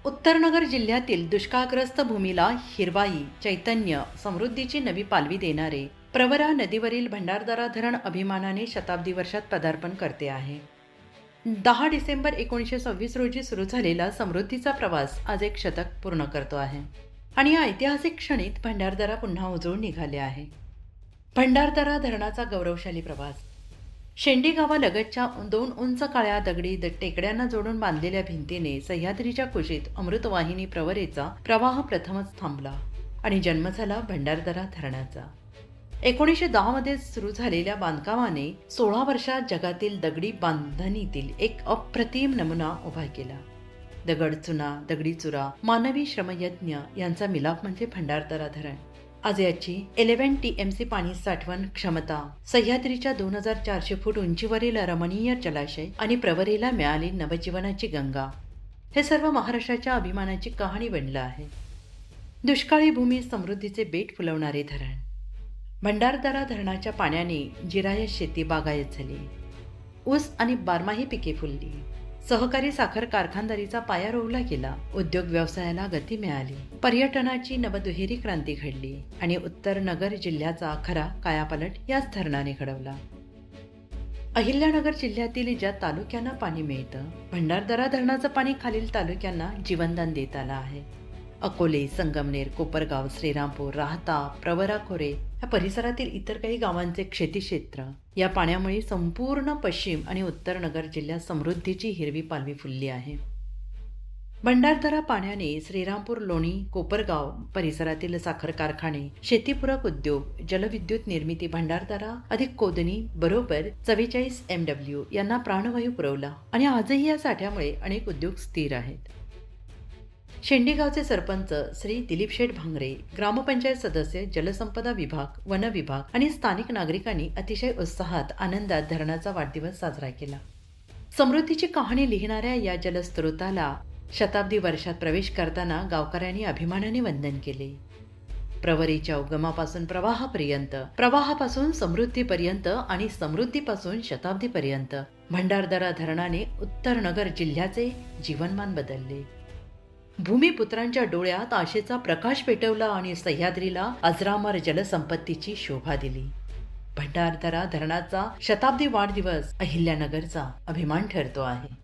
उत्तरनगर जिल्ह्यातील दुष्काळग्रस्त भूमीला हिरवाई, चैतन्य, समृद्धीची नवी पालवी देणारे प्रवरा नदीवरील भंडारदरा धरण अभिमानाने शताब्दी वर्षात पदार्पण करते आहे. 10 डिसेंबर 1926 रोजी सुरू झालेला समृद्धीचा प्रवास आज एक शतक पूर्ण करतो आहे आणि या ऐतिहासिक क्षणीत भंडारदरा पुन्हा उजळून निघाले आहे. भंडारदरा धरणाचा गौरवशाली प्रवास. शेंडी गावालगतच्या 2 उंच काळ्या दगडी टेकड्यांना जोडून बांधलेल्या भिंतीने सह्याद्रीच्या कुशीत अमृतवाहिनी प्रवरेचा प्रवाह प्रथमच थांबला आणि जन्म झाला भंडारदरा धरणाचा. 1910 मध्ये सुरू झालेल्या बांधकामाने 16 वर्षात जगातील दगडी बांधणीतील एक अप्रतिम नमुना उभा केला. दगड चुना, दगडी चुरा, मानवी श्रमयज्ञ यांचा मिलाप म्हणजे भंडारदरा धरण. आज याची 11 TMC पाणी साठवण क्षमता, सह्याद्रीच्या 2400 फूट उंचीवरील रमणीय जलाशय आणि प्रवरेला मिळाली नवजीवनाची गंगा, हे सर्व महाराष्ट्राच्या अभिमानाची कहाणी बनलं आहे. दुष्काळी भूमी समृद्धीचे बेट फुलवणारे धरण. भंडारदरा धरणाच्या पाण्याने जिरायत शेती बागायत झाली. ऊस आणि बारमाही पिके फुलली. सहकारी साखर कारखानदारीचा पाया रोवला गेला. उद्योग व्यवसायाला गती मिळाली. पर्यटनाची नवदुहेरी क्रांती घडली आणि उत्तरनगर जिल्ह्याचा खरा कायापालट याच धरणाने घडवला. अहिल्यानगर जिल्ह्यातील ज्या तालुक्यांना पाणी मिळतं, भंडारदरा धरणाचं पाणी खालील तालुक्यांना जीवनदान देत आलं आहे. अकोले, संगमनेर, कोपरगाव, श्रीरामपूर, राहता, प्रवरा खोरे या परिसरातील इतर काही गावांचे शेतीक्षेत्र या पाण्यामुळे संपूर्ण पश्चिम आणि उत्तरनगर जिल्ह्यात समृद्धीची हिरवी पालवी फुलली आहे. भंडारदरा पाण्याने श्रीरामपूर, लोणी, कोपरगाव परिसरातील साखर कारखाने, शेतीपूरक उद्योग, जलविद्युत निर्मिती, भंडारदरा अधिक कोदणी बरोबर 44 MW यांना प्राणवायू पुरवला आणि आजही या साठ्यामुळे अनेक उद्योग स्थिर आहेत. शेंडीगावचे सरपंच श्री दिलीप शेठ भांगरे, ग्रामपंचायत सदस्य, जलसंपदा विभाग, वन विभाग आणि स्थानिक नागरिकांनी अतिशय उत्साहात आनंदात धरणाचा वाढदिवस साजरा केला. समृद्धीची कहाणी लिहिणाऱ्या या जलस्रोताला शताब्दी वर्षात प्रवेश करताना गावकऱ्यांनी अभिमानाने वंदन केले. प्रवरेच्या उगमापासून प्रवाहापर्यंत, प्रवाहापासून समृद्धीपर्यंत आणि समृद्धीपासून शताब्दीपर्यंत भंडारदरा धरणाने उत्तरनगर जिल्ह्याचे जीवनमान बदलले. भूमिपुत्रांच्या डोळ्यात आशेचा प्रकाश पेटवला आणि सह्याद्रीला अजरामर जलसंपत्तीची शोभा दिली. भंडारदरा धरणाचा शताब्दी वाढदिवस अहिल्यानगरचा अभिमान ठरतो आहे.